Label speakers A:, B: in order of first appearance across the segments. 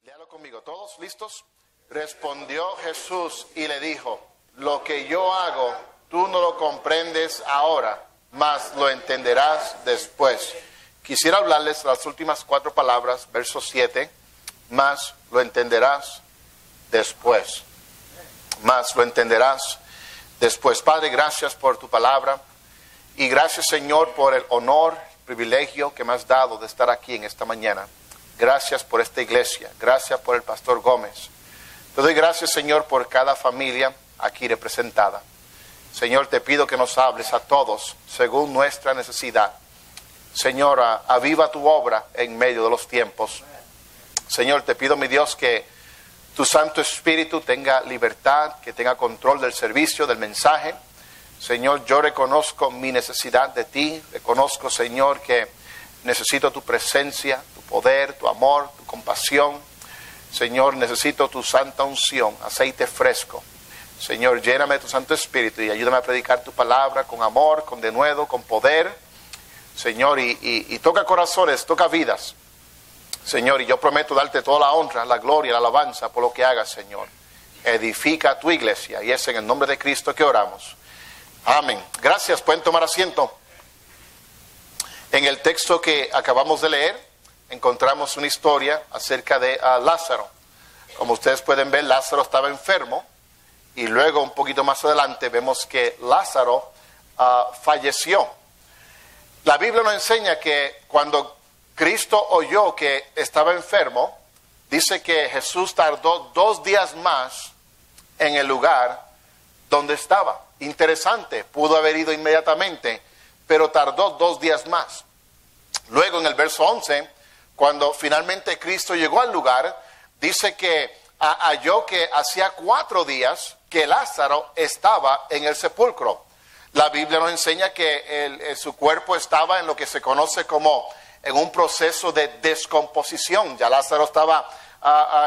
A: Léalo conmigo, ¿todos listos? Respondió Jesús y le dijo: lo que yo hago, tú no lo comprendes ahora, mas lo entenderás después. Quisiera hablarles las últimas 4 palabras, verso 7, mas lo entenderás después. Mas lo entenderás después. Padre, gracias por tu palabra y gracias, Señor, por el honor, privilegio que me has dado de estar aquí en esta mañana. Gracias por esta iglesia, gracias por el pastor Gómez. Te doy gracias, Señor, por cada familia aquí representada. Señor, te pido que nos hables a todos según nuestra necesidad. Señor, aviva tu obra en medio de los tiempos. Señor, te pido, mi Dios, que tu Santo Espíritu tenga libertad, que tenga control del servicio, del mensaje. Señor, yo reconozco mi necesidad de ti. Reconozco, Señor, que necesito tu presencia, tu poder, tu amor, tu compasión. Señor, necesito tu santa unción, aceite fresco. Señor, lléname de tu Santo Espíritu y ayúdame a predicar tu palabra con amor, con denuedo, con poder. Señor, y toca corazones, toca vidas. Señor, y yo prometo darte toda la honra, la gloria, la alabanza por lo que hagas, Señor. Edifica tu iglesia y es en el nombre de Cristo que oramos. Amén. Gracias, pueden tomar asiento. En el texto que acabamos de leer, encontramos una historia acerca de Lázaro. Como ustedes pueden ver, Lázaro estaba enfermo y luego un poquito más adelante vemos que Lázaro falleció. La Biblia nos enseña que cuando Cristo oyó que estaba enfermo, dice que Jesús tardó 2 días más en el lugar donde estaba. Interesante, pudo haber ido inmediatamente, pero tardó 2 días más. Luego en el verso 11, cuando finalmente Cristo llegó al lugar, dice que halló que hacía 4 días que Lázaro estaba en el sepulcro. La Biblia nos enseña que su cuerpo estaba en lo que se conoce como en un proceso de descomposición. Ya Lázaro estaba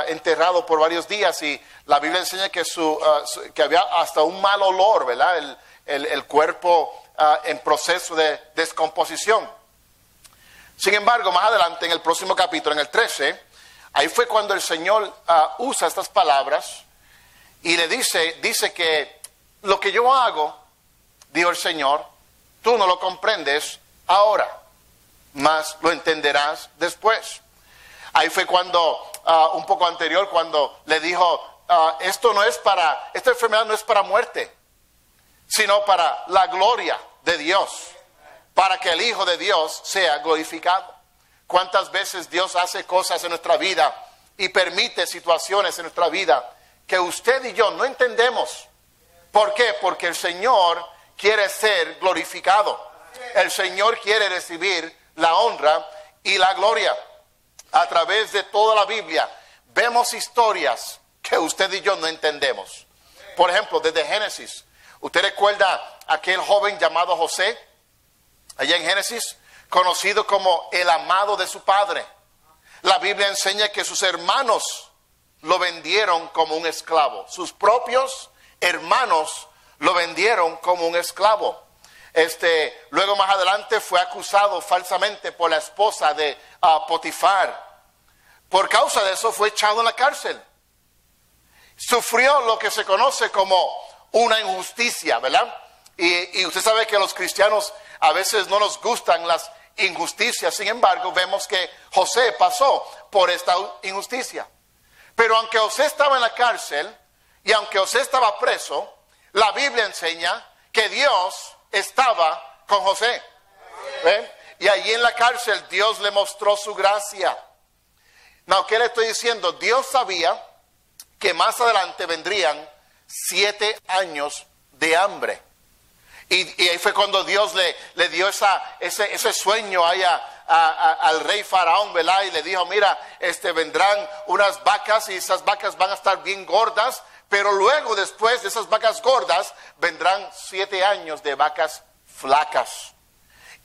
A: enterrado por varios días y la Biblia enseña que, que había hasta un mal olor, ¿verdad? El cuerpo en proceso de descomposición. Sin embargo, más adelante en el próximo capítulo, en el 13, ahí fue cuando el Señor usa estas palabras y le dice que lo que yo hago, dijo el Señor, tú no lo comprendes ahora, mas lo entenderás después. Ahí fue cuando, un poco anterior, cuando le dijo, esta enfermedad no es para muerte, sino para la gloria de Dios, para que el Hijo de Dios sea glorificado. ¿Cuántas veces Dios hace cosas en nuestra vida y permite situaciones en nuestra vida que usted y yo no entendemos? ¿Por qué? Porque el Señor quiere ser glorificado. El Señor quiere recibir la honra y la gloria. A través de toda la Biblia vemos historias que usted y yo no entendemos. Por ejemplo, desde Génesis. ¿Usted recuerda aquel joven llamado José? Allá en Génesis, conocido como el amado de su padre. La Biblia enseña que sus hermanos lo vendieron como un esclavo. Sus propios hermanos lo vendieron como un esclavo. Luego más adelante fue acusado falsamente por la esposa de Potifar. Por causa de eso fue echado en la cárcel. Sufrió lo que se conoce como una injusticia, ¿verdad? Y usted sabe que los cristianos a veces no nos gustan las injusticias. Sin embargo, vemos que José pasó por esta injusticia. Pero aunque José estaba en la cárcel y aunque José estaba preso, la Biblia enseña que Dios estaba con José. ¿Ven? Y allí en la cárcel Dios le mostró su gracia. No, ¿qué le estoy diciendo? Dios sabía que más adelante vendrían 7 años de hambre. Y ahí fue cuando Dios le dio ese sueño ahí al rey Faraón, ¿verdad? Y le dijo, mira, vendrán unas vacas y esas vacas van a estar bien gordas, pero luego después de esas vacas gordas vendrán 7 años de vacas flacas.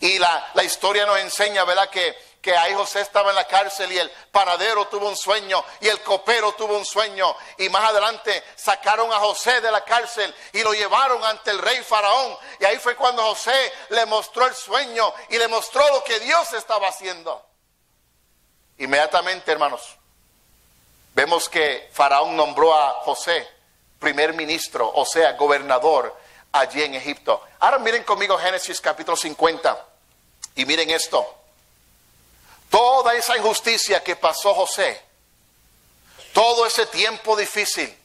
A: Y la historia nos enseña, ¿verdad? Que ahí José estaba en la cárcel y el panadero tuvo un sueño y el copero tuvo un sueño. Y más adelante sacaron a José de la cárcel y lo llevaron ante el rey Faraón. Y ahí fue cuando José le mostró el sueño y le mostró lo que Dios estaba haciendo. Inmediatamente, hermanos, vemos que Faraón nombró a José primer ministro, o sea, gobernador allí en Egipto. Ahora miren conmigo Génesis capítulo 50 y miren esto. Toda esa injusticia que pasó José, todo ese tiempo difícil,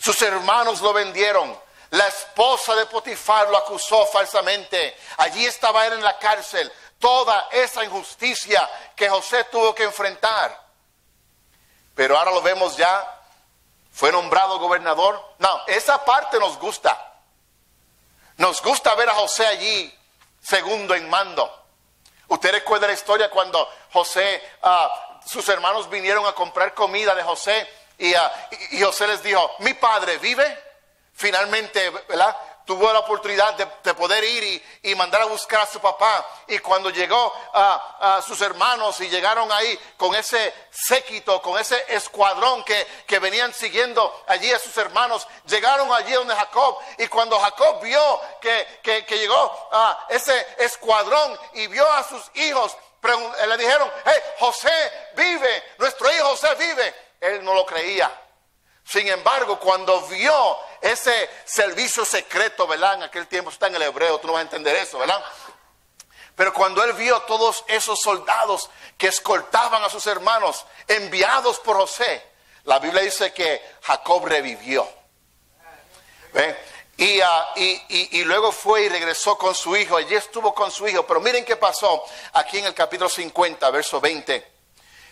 A: sus hermanos lo vendieron, la esposa de Potifar lo acusó falsamente, allí estaba él en la cárcel, toda esa injusticia que José tuvo que enfrentar. Pero ahora lo vemos ya, fue nombrado gobernador. No, esa parte nos gusta. Nos gusta ver a José allí, segundo en mando. Usted recuerda la historia cuando José, sus hermanos vinieron a comprar comida de José y José les dijo, mi padre vive. Finalmente, ¿verdad?, tuvo la oportunidad de poder ir y mandar a buscar a su papá. Y cuando llegó a sus hermanos y llegaron ahí con ese séquito, con ese escuadrón que venían siguiendo allí a sus hermanos, llegaron allí donde Jacob. Y cuando Jacob vio que llegó ese escuadrón y vio a sus hijos, le dijeron, hey, José vive, nuestro hijo José vive. Él no lo creía. Sin embargo, cuando vio ese servicio secreto, ¿verdad? En aquel tiempo está en el hebreo, tú no vas a entender eso, ¿verdad? Pero cuando él vio todos esos soldados que escoltaban a sus hermanos, enviados por José, la Biblia dice que Jacob revivió. ¿Ven? Y luego fue y regresó con su hijo, allí estuvo con su hijo. Pero miren qué pasó aquí en el capítulo 50, verso 20.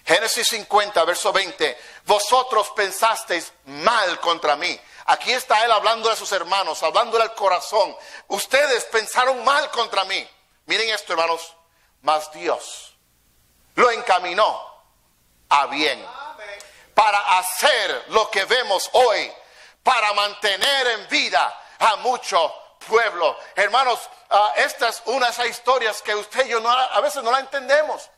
A: Génesis 50, verso 20. Vosotros pensasteis mal contra mí. Aquí está él hablando de sus hermanos, hablándole al corazón. Ustedes pensaron mal contra mí. Miren esto, hermanos. Mas Dios lo encaminó a bien para hacer lo que vemos hoy, para mantener en vida a mucho pueblo. Hermanos, esta es una de esas historias que usted y yo a veces no la entendemos.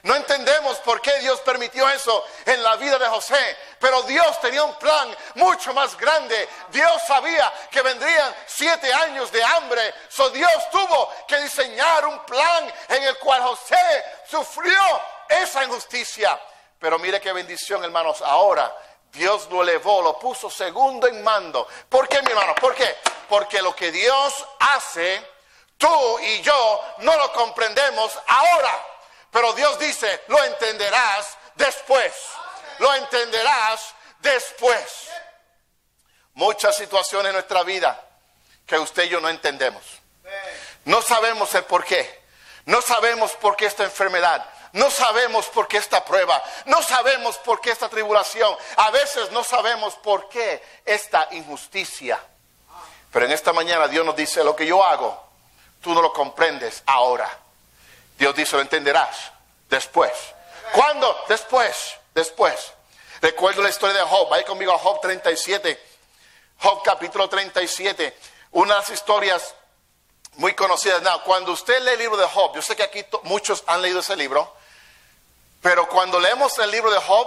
A: No entendemos por qué Dios permitió eso en la vida de José. Pero Dios tenía un plan mucho más grande. Dios sabía que vendrían 7 años de hambre. So Dios tuvo que diseñar un plan en el cual José sufrió esa injusticia. Pero mire qué bendición, hermanos. Ahora Dios lo elevó, lo puso segundo en mando. ¿Por qué, mi hermano? ¿Por qué? Porque lo que Dios hace, tú y yo no lo comprendemos ahora. Pero Dios dice, lo entenderás después. Lo entenderás después. Muchas situaciones en nuestra vida que usted y yo no entendemos. No sabemos el por qué. No sabemos por qué esta enfermedad. No sabemos por qué esta prueba. No sabemos por qué esta tribulación. A veces no sabemos por qué esta injusticia. Pero en esta mañana Dios nos dice, lo que yo hago, tú no lo comprendes ahora. Dios dice, lo entenderás después. ¿Cuándo? Después. Recuerdo la historia de Job. Vaya conmigo a Job 37. Job capítulo 37. Una de las historias muy conocidas. Now, cuando usted lee el libro de Job, yo sé que aquí muchos han leído ese libro, pero cuando leemos el libro de Job,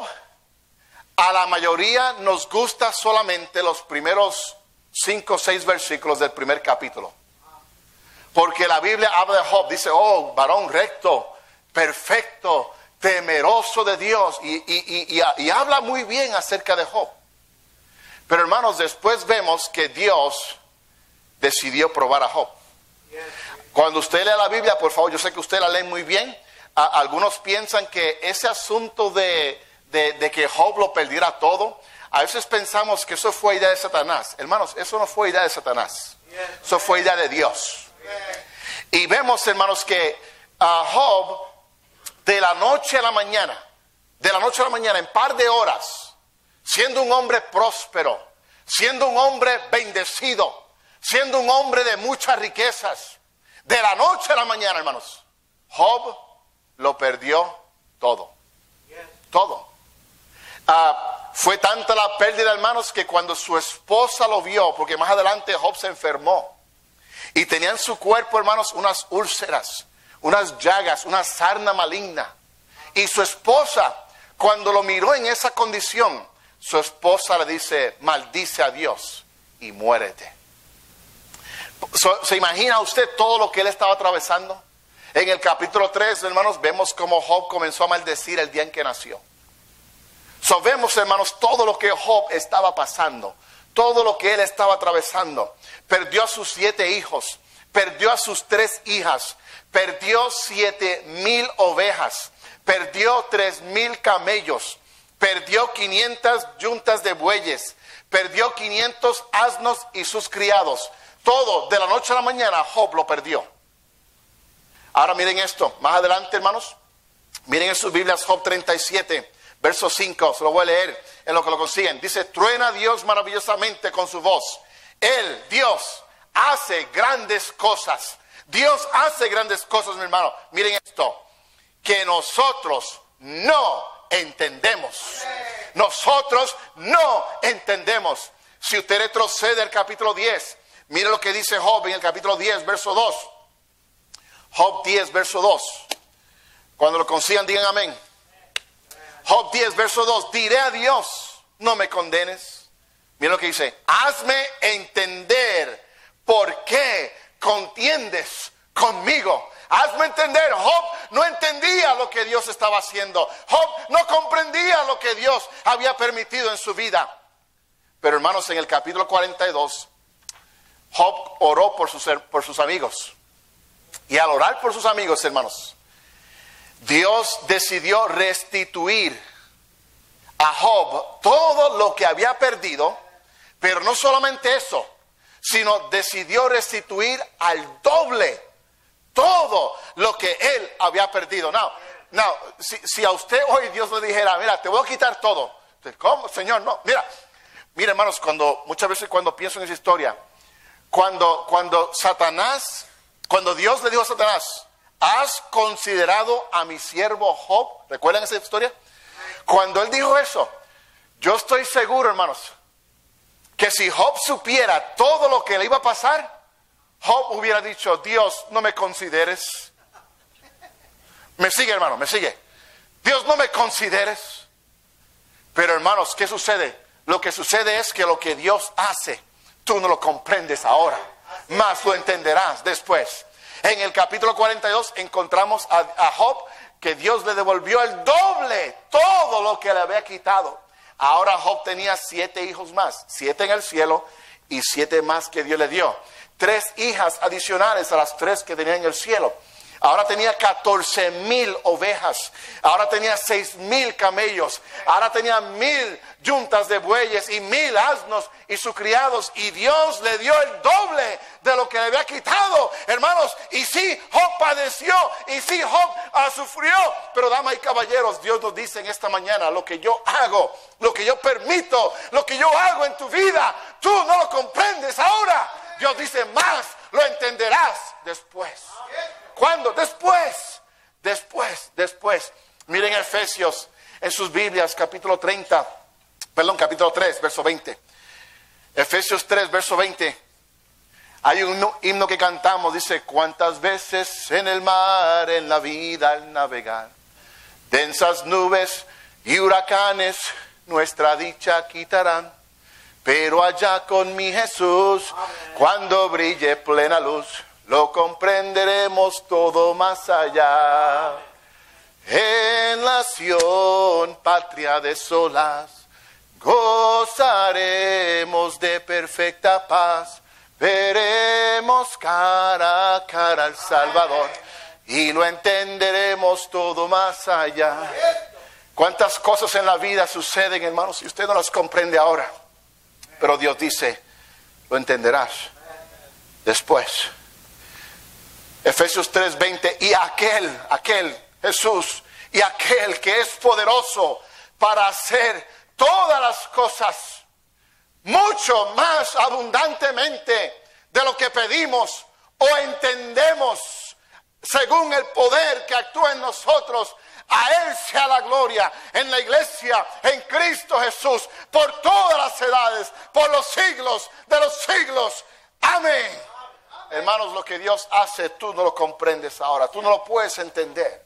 A: a la mayoría nos gusta solamente los primeros 5 o 6 versículos del primer capítulo. Porque la Biblia habla de Job, dice, oh, varón recto, perfecto, temeroso de Dios. Y habla muy bien acerca de Job. Pero hermanos, después vemos que Dios decidió probar a Job. Cuando usted lee la Biblia, por favor, yo sé que usted la lee muy bien. Algunos piensan que ese asunto de que Job lo perdiera todo, a veces pensamos que eso fue idea de Satanás. Hermanos, eso no fue idea de Satanás. Eso fue idea de Dios. Y vemos, hermanos, que Job, de la noche a la mañana, en par de horas, siendo un hombre próspero, siendo un hombre bendecido, siendo un hombre de muchas riquezas, de la noche a la mañana, hermanos, Job lo perdió todo. Todo. Fue tanta la pérdida, hermanos, que cuando su esposa lo vio, porque más adelante Job se enfermó, y tenía en su cuerpo, hermanos, unas úlceras, unas llagas, una sarna maligna. Y su esposa, cuando lo miró en esa condición, su esposa le dice, maldice a Dios y muérete. ¿Se imagina usted todo lo que él estaba atravesando? En el capítulo 3, hermanos, vemos cómo Job comenzó a maldecir el día en que nació. Sabemos, hermanos, todo lo que Job estaba pasando, todo lo que él estaba atravesando. Perdió a sus 7 hijos, perdió a sus 3 hijas, perdió 7,000 ovejas, perdió 3,000 camellos, perdió 500 yuntas de bueyes, perdió 500 asnos y sus criados. Todo, de la noche a la mañana, Job lo perdió. Ahora miren esto, más adelante, hermanos, miren en sus Biblias Job 37, verso 5, se lo voy a leer en lo que lo consiguen. Dice: truena Dios maravillosamente con su voz. Él, Dios, hace grandes cosas. Dios hace grandes cosas, mi hermano. Miren esto, que nosotros no entendemos. Nosotros no entendemos. Si usted retrocede al capítulo 10, mire lo que dice Job en el capítulo 10, verso 2. Job 10, verso 2. Cuando lo consigan, digan amén. Job 10, verso 2. Diré a Dios, no me condenes. Mira lo que dice: hazme entender por qué contiendes conmigo. Hazme entender. Job no entendía lo que Dios estaba haciendo. Job no comprendía lo que Dios había permitido en su vida. Pero hermanos, en el capítulo 42, Job oró por sus amigos. Y al orar por sus amigos, hermanos, Dios decidió restituir a Job todo lo que había perdido. Pero no solamente eso, sino decidió restituir al doble todo lo que él había perdido. Si a usted hoy Dios le dijera: mira, te voy a quitar todo. ¿Cómo, Señor? No, mira, hermanos, muchas veces cuando pienso en esa historia, cuando Dios le dijo a Satanás: ¿has considerado a mi siervo Job? ¿Recuerdan esa historia? Cuando él dijo eso, yo estoy seguro, hermanos, que si Job supiera todo lo que le iba a pasar, Job hubiera dicho: Dios, no me consideres. Me sigue, hermano, me sigue. Dios, no me consideres. Pero hermanos, ¿qué sucede? Lo que sucede es que lo que Dios hace, tú no lo comprendes ahora, más lo entenderás después. En el capítulo 42 encontramos a Job, que Dios le devolvió el doble, todo lo que le había quitado. Ahora Job tenía 7 hijos más, 7 en el cielo y 7 más que Dios le dio. 3 hijas adicionales a las 3 que tenía en el cielo. Ahora tenía 14,000 ovejas. Ahora tenía 6,000 camellos. Ahora tenía 1,000 yuntas de bueyes y 1,000 asnos y sus criados. Y Dios le dio el doble de lo que le había quitado, hermanos. Y sí, Job padeció. Y sí, Job sufrió. Pero damas y caballeros, Dios nos dice en esta mañana: lo que yo hago, lo que yo permito, lo que yo hago en tu vida, tú no lo comprendes ahora. Dios dice: más lo entenderás después. ¿Cuándo? Después. Miren Efesios en sus Biblias, capítulo 3, verso 20. Efesios 3, verso 20. Hay un himno que cantamos, dice: cuántas veces en el mar, en la vida al navegar, densas nubes y huracanes nuestra dicha quitarán. Pero allá con mi Jesús, cuando brille plena luz, lo comprenderemos todo más allá. En la Sión, patria de solas, gozaremos de perfecta paz. Veremos cara a cara al Salvador y lo entenderemos todo más allá. ¿Cuántas cosas en la vida suceden, hermanos, si usted no las comprende ahora? Pero Dios dice: lo entenderás después. Efesios 3:20. Y aquel Jesús, y aquel que es poderoso para hacer todas las cosas mucho más abundantemente de lo que pedimos o entendemos, según el poder que actúa en nosotros. A Él sea la gloria en la iglesia, en Cristo Jesús, por todas las edades, por los siglos de los siglos. Amén. Hermanos, lo que Dios hace, tú no lo comprendes ahora, tú no lo puedes entender.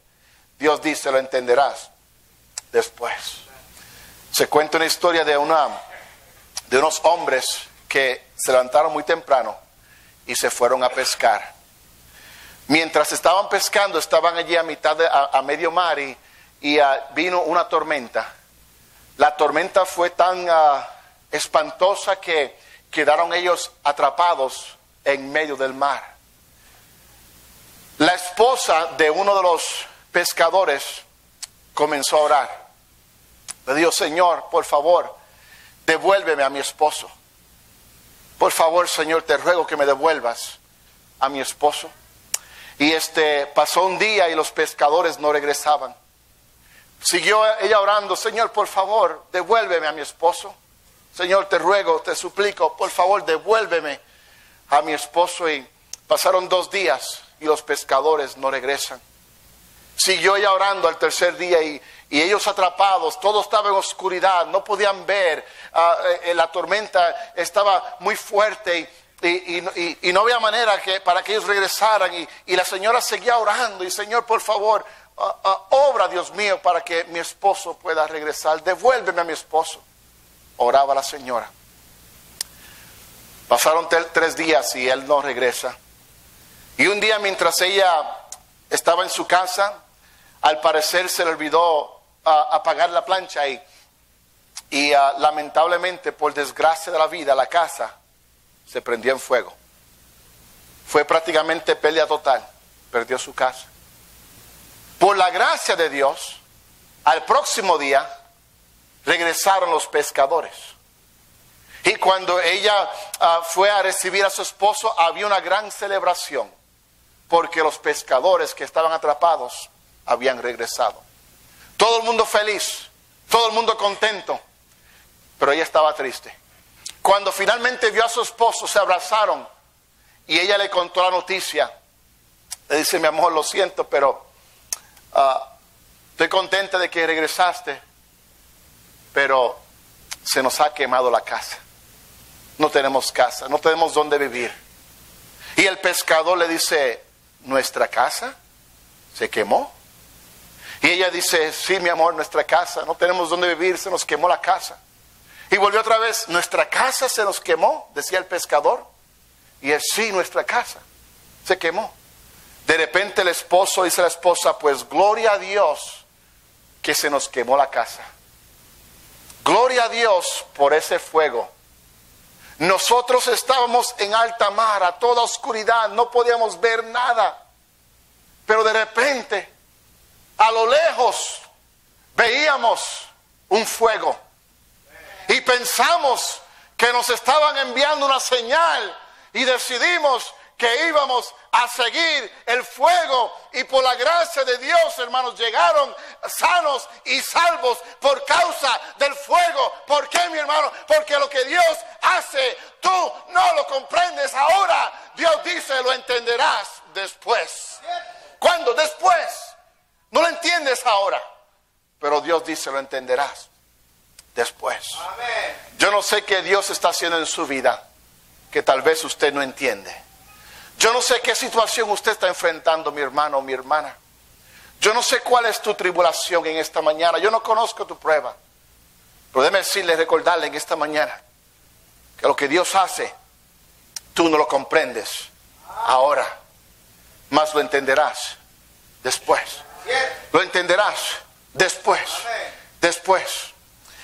A: Dios dice: lo entenderás después. Se cuenta una historia de unos hombres que se levantaron muy temprano y se fueron a pescar. Mientras estaban pescando, estaban allí a medio mar y vino una tormenta. La tormenta fue tan espantosa que quedaron ellos atrapados en medio del mar. La esposa de uno de los pescadores comenzó a orar. Le dijo: Señor, por favor, devuélveme a mi esposo. Por favor, Señor, te ruego que me devuelvas a mi esposo. Y pasó un día y los pescadores no regresaban. Siguió ella orando: Señor, por favor, devuélveme a mi esposo. Señor, te ruego, te suplico, por favor, devuélveme a mi esposo. Y pasaron 2 días y los pescadores no regresan. Siguió ella orando al tercer día y ellos atrapados, todo estaba en oscuridad, no podían ver, la tormenta estaba muy fuerte y no había manera para que ellos regresaran. Y la señora seguía orando: y Señor, por favor, obra, Dios mío, para que mi esposo pueda regresar, devuélveme a mi esposo. Oraba la señora. Pasaron 3 días y él no regresa. Y un día, mientras ella estaba en su casa, al parecer se le olvidó apagar la plancha y lamentablemente, por desgracia de la vida, la casa se prendió en fuego. Fue prácticamente pérdida total. Perdió su casa. Por la gracia de Dios, al próximo día regresaron los pescadores. Y cuando ella fue a recibir a su esposo, había una gran celebración, porque los pescadores que estaban atrapados habían regresado. Todo el mundo feliz, todo el mundo contento, pero ella estaba triste. Cuando finalmente vio a su esposo, se abrazaron y ella le contó la noticia. Le dice: mi amor, lo siento, pero estoy contenta de que regresaste, pero se nos ha quemado la casa. No tenemos casa, no tenemos dónde vivir. Y el pescador le dice: ¿nuestra casa se quemó? Y ella dice: sí, mi amor, nuestra casa, no tenemos dónde vivir, se nos quemó la casa. Y volvió otra vez: ¿nuestra casa se nos quemó?, decía el pescador. Y él: sí, nuestra casa se quemó. De repente el esposo dice a la esposa: pues gloria a Dios que se nos quemó la casa. Gloria a Dios por ese fuego. Nosotros estábamos en alta mar, a toda oscuridad, no podíamos ver nada. Pero de repente, a lo lejos, veíamos un fuego. Y pensamos que nos estaban enviando una señal y decidimos que íbamos a seguir el fuego, y por la gracia de Dios, hermanos, llegaron sanos y salvos por causa del fuego. ¿Por qué, mi hermano? Porque lo que Dios hace, tú no lo comprendes ahora. Dios dice: lo entenderás después. ¿Cuándo? Después. No lo entiendes ahora, pero Dios dice: lo entenderás después. Amén. Yo no sé qué Dios está haciendo en su vida que tal vez usted no entiende. Yo no sé qué situación usted está enfrentando, mi hermano o mi hermana. Yo no sé cuál es tu tribulación en esta mañana. Yo no conozco tu prueba. Pero déjeme decirle, recordarle en esta mañana que lo que Dios hace, tú no lo comprendes ahora, mas lo entenderás después. Lo entenderás después. Después.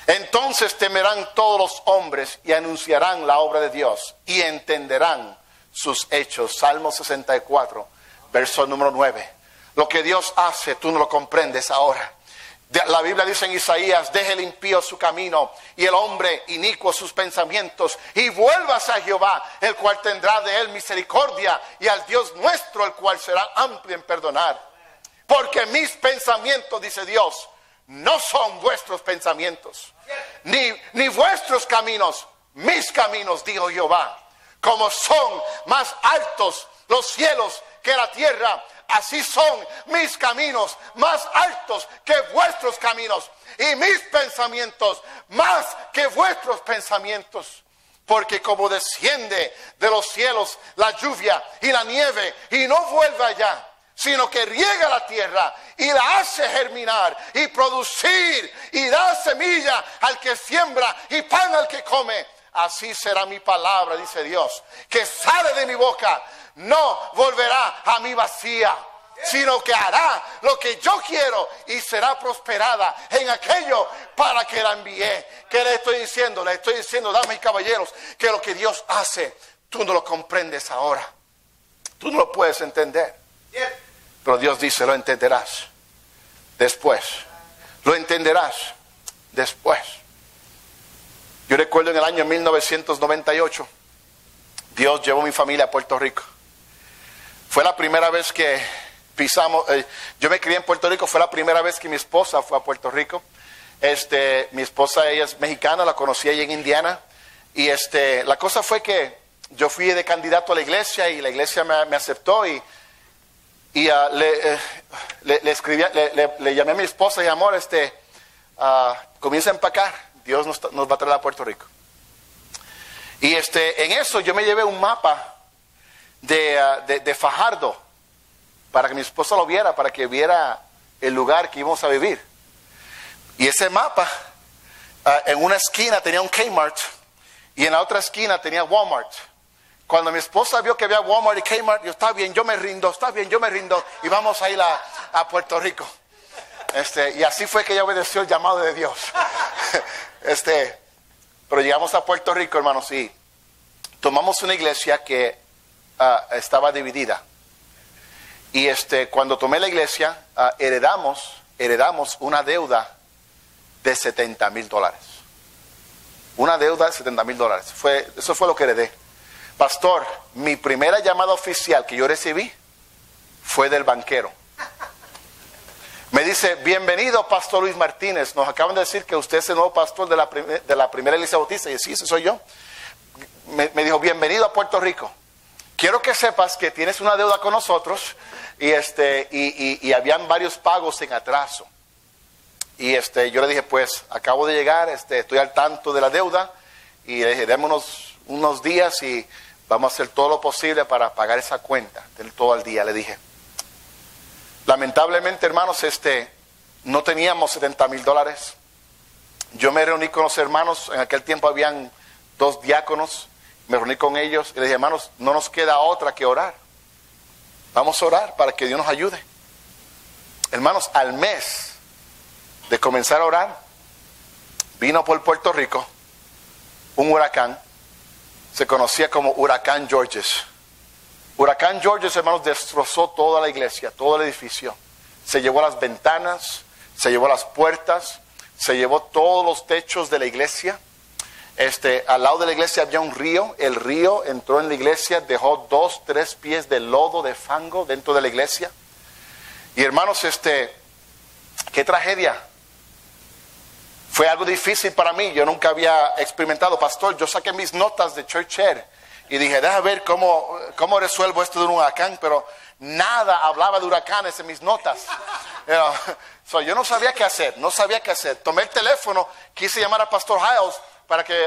A: Entonces temerán todos los hombres y anunciarán la obra de Dios y entenderán sus hechos. Salmo 64, verso número 9. Lo que Dios hace, tú no lo comprendes ahora. La Biblia dice en Isaías: deje el impío su camino y el hombre inicuo sus pensamientos, y vuélvase a Jehová, el cual tendrá de él misericordia, y al Dios nuestro, el cual será amplio en perdonar. Porque mis pensamientos, dice Dios, no son vuestros pensamientos, ni vuestros caminos, mis caminos, dijo Jehová. Como son más altos los cielos que la tierra, así son mis caminos más altos que vuestros caminos, y mis pensamientos más que vuestros pensamientos. Porque como desciende de los cielos la lluvia y la nieve, y no vuelve allá, sino que riega la tierra y la hace germinar y producir, y da semilla al que siembra y pan al que come, así será mi palabra, dice Dios, que sale de mi boca. No volverá a mí vacía, sino que hará lo que yo quiero y será prosperada en aquello para que la envié. ¿Qué le estoy diciendo? Le estoy diciendo, damas y caballeros, que lo que Dios hace, tú no lo comprendes ahora. Tú no lo puedes entender. Pero Dios dice, lo entenderás después. Lo entenderás después. Yo recuerdo en el año 1998, Dios llevó a mi familia a Puerto Rico. Fue la primera vez que pisamos, yo me crié en Puerto Rico, fue la primera vez que mi esposa fue a Puerto Rico. Mi esposa, ella es mexicana, la conocí allí en Indiana. Y la cosa fue que yo fui de candidato a la iglesia y la iglesia me aceptó y le escribí, le llamé a mi esposa y amor, comienza a empacar, Dios nos va a traer a Puerto Rico. Y en eso yo me llevé un mapa de Fajardo para que mi esposa lo viera, para que viera el lugar que íbamos a vivir. Y ese mapa, en una esquina tenía un Kmart y en la otra esquina tenía Walmart. Cuando mi esposa vio que había Walmart y Kmart, yo, está bien, yo me rindo, y vamos a ir a Puerto Rico. Y así fue que ella obedeció el llamado de Dios. Pero llegamos a Puerto Rico, hermanos, y tomamos una iglesia que estaba dividida. Y cuando tomé la iglesia, heredamos una deuda de $70,000. Una deuda de $70,000. Eso fue lo que heredé. Pastor, mi primera llamada oficial que yo recibí fue del banquero. Me dice, bienvenido, Pastor Luis Martínez. Nos acaban de decir que usted es el nuevo pastor de la primera iglesia bautista. Y sí, ese soy yo. Me dijo, bienvenido a Puerto Rico. Quiero que sepas que tienes una deuda con nosotros y habían varios pagos en atraso. Y yo le dije, pues, acabo de llegar, estoy al tanto de la deuda. Y le dije, dame unos días y vamos a hacer todo lo posible para pagar esa cuenta. Todo al día, le dije. Lamentablemente, hermanos, no teníamos $70,000. Yo me reuní con los hermanos, en aquel tiempo habían 2 diáconos, me reuní con ellos y les dije, hermanos, no nos queda otra que orar. Vamos a orar para que Dios nos ayude. Hermanos, al mes de comenzar a orar, vino por Puerto Rico un huracán, se conocía como Huracán Georges. Huracán Georges, hermanos, destrozó toda la iglesia, todo el edificio. Se llevó las ventanas, se llevó las puertas, se llevó todos los techos de la iglesia. Al lado de la iglesia había un río. El río entró en la iglesia, dejó 2-3 pies de lodo, de fango dentro de la iglesia. Y hermanos, qué tragedia. Fue algo difícil para mí. Yo nunca había experimentado, pastor. Yo saqué mis notas de Church Ed y dije, déjame ver cómo resuelvo esto de un huracán, pero nada hablaba de huracanes en mis notas. Yo no sabía qué hacer, Tomé el teléfono, quise llamar a Pastor Hiles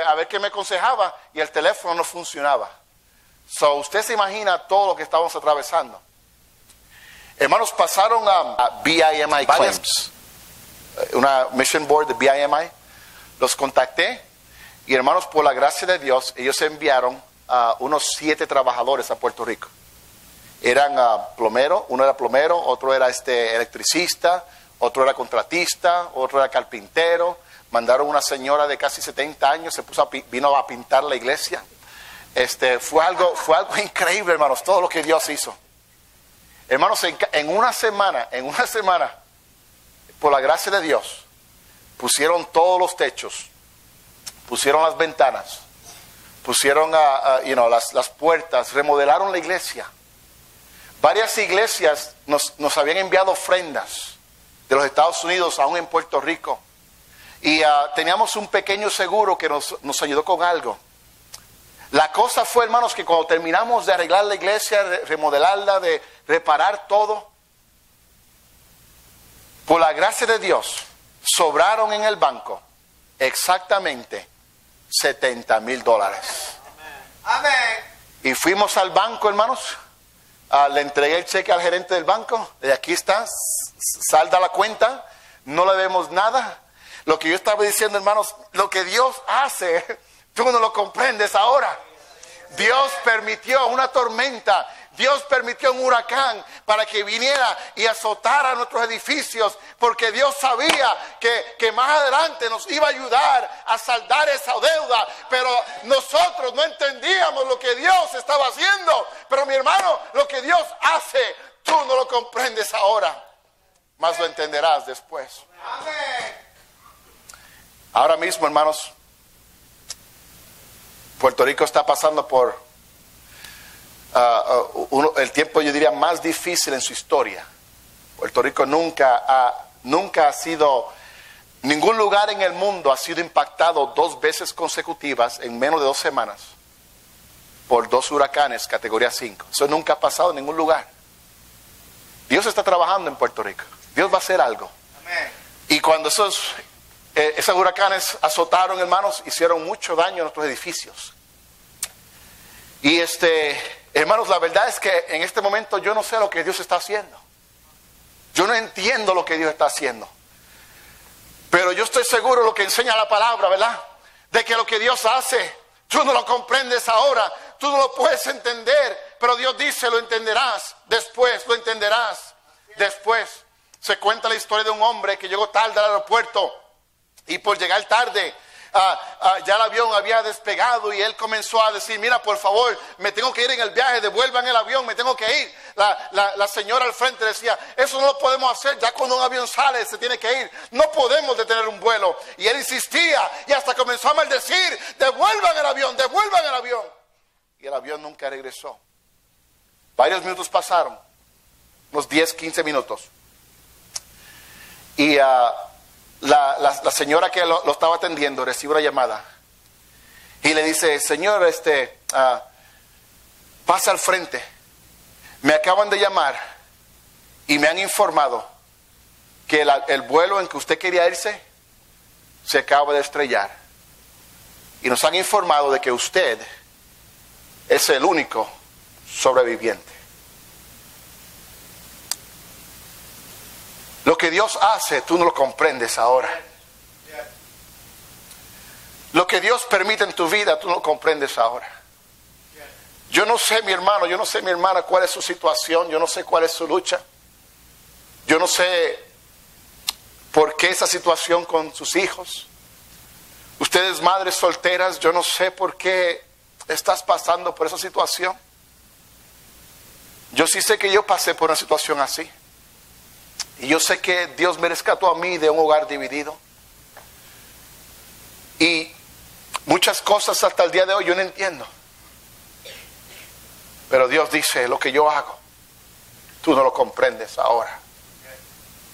A: a ver qué me aconsejaba y el teléfono no funcionaba. Usted se imagina todo lo que estábamos atravesando. Hermanos, pasaron a BIMI Claims, una mission board de BIMI. Los contacté y, hermanos, por la gracia de Dios, ellos enviaron unos 7 trabajadores a Puerto Rico. Eran plomeros, uno era plomero, otro era electricista, otro era contratista, otro era carpintero. Mandaron una señora de casi 70 años, vino a pintar la iglesia. Fue algo increíble, hermanos, todo lo que Dios hizo. Hermanos, en una semana, por la gracia de Dios, pusieron todos los techos, pusieron las ventanas, pusieron las puertas, remodelaron la iglesia. Varias iglesias nos habían enviado ofrendas de los Estados Unidos, aún en Puerto Rico. Y teníamos un pequeño seguro que nos ayudó con algo. La cosa fue, hermanos, que cuando terminamos de arreglar la iglesia, de remodelarla, de reparar todo, por la gracia de Dios, sobraron en el banco exactamente $70,000. Amén. Y fuimos al banco, hermanos. Le entregué el cheque al gerente del banco. Y aquí está, salda la cuenta. No le debemos nada. Lo que yo estaba diciendo, hermanos, lo que Dios hace, tú no lo comprendes ahora. Dios permitió una tormenta. Dios permitió un huracán para que viniera y azotara nuestros edificios, porque Dios sabía que más adelante nos iba a ayudar a saldar esa deuda, pero nosotros no entendíamos lo que Dios estaba haciendo. Pero mi hermano, lo que Dios hace, tú no lo comprendes ahora, mas lo entenderás después. Ahora mismo, hermanos, Puerto Rico está pasando por el tiempo, yo diría, más difícil en su historia. Puerto Rico nunca ha sido, ningún lugar en el mundo ha sido impactado 2 veces consecutivas en menos de 2 semanas por 2 huracanes categoría 5. Eso nunca ha pasado en ningún lugar. Dios está trabajando en Puerto Rico. Dios va a hacer algo. Amén. Y cuando esos huracanes azotaron, hermanos, hicieron mucho daño a nuestros edificios. Y hermanos, la verdad es que en este momento yo no sé lo que Dios está haciendo. Yo no entiendo lo que Dios está haciendo. Pero yo estoy seguro de lo que enseña la palabra, ¿verdad? De que lo que Dios hace, tú no lo comprendes ahora, tú no lo puedes entender, pero Dios dice, lo entenderás después, lo entenderás después. Se cuenta la historia de un hombre que llegó tarde al aeropuerto y por llegar tarde, ya el avión había despegado y él comenzó a decir, mira, por favor, me tengo que ir en el viaje, devuelvan el avión, me tengo que ir. La señora al frente decía, eso no lo podemos hacer, ya cuando un avión sale se tiene que ir, no podemos detener un vuelo. Y él insistía y hasta comenzó a maldecir, devuelvan el avión, devuelvan el avión. Y el avión nunca regresó. Varios minutos pasaron, unos 10, 15 minutos. Y la señora que lo estaba atendiendo recibe una llamada y le dice, señor, pasa al frente, me acaban de llamar y me han informado que el vuelo en que usted quería irse se acaba de estrellar y nos han informado de que usted es el único sobreviviente. Lo que Dios hace, tú no lo comprendes ahora. Lo que Dios permite en tu vida, tú no lo comprendes ahora. Yo no sé, mi hermano, yo no sé, mi hermana, cuál es su situación. Yo no sé cuál es su lucha. Yo no sé por qué esa situación con sus hijos. Ustedes, madres solteras, yo no sé por qué estás pasando por esa situación. Yo sí sé que yo pasé por una situación así. Y yo sé que Dios me rescató a mí de un hogar dividido. Y muchas cosas hasta el día de hoy yo no entiendo. Pero Dios dice, lo que yo hago, tú no lo comprendes ahora.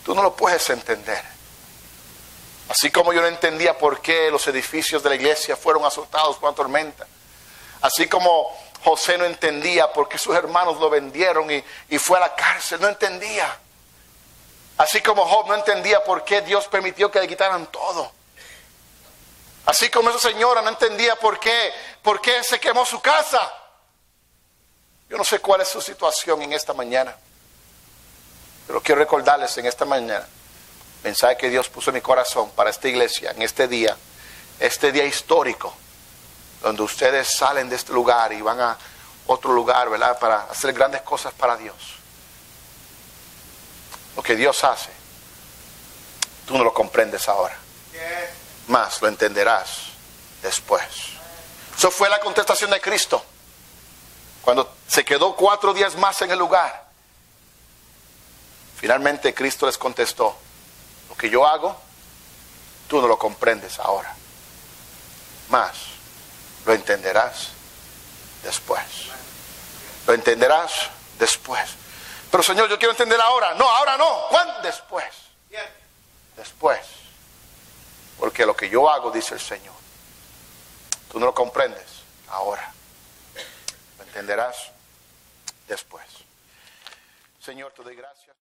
A: Tú no lo puedes entender. Así como yo no entendía por qué los edificios de la iglesia fueron azotados por una tormenta. Así como José no entendía por qué sus hermanos lo vendieron y fue a la cárcel. No entendía. Así como Job no entendía por qué Dios permitió que le quitaran todo. Así como esa señora no entendía por qué se quemó su casa. Yo no sé cuál es su situación en esta mañana. Pero quiero recordarles en esta mañana el mensaje que Dios puso en mi corazón para esta iglesia, en este día histórico, donde ustedes salen de este lugar y van a otro lugar, ¿verdad? Para hacer grandes cosas para Dios. Lo que Dios hace, tú no lo comprendes ahora, más lo entenderás después. Eso fue la contestación de Cristo cuando se quedó 4 días más en el lugar. Finalmente Cristo les contestó, lo que yo hago, tú no lo comprendes ahora, más lo entenderás después. Lo entenderás después. Pero Señor, yo quiero entender ahora. No, ahora no. ¿Cuándo? Después. Después. Porque lo que yo hago, dice el Señor, tú no lo comprendes ahora. Lo entenderás después. Señor, te doy gracias.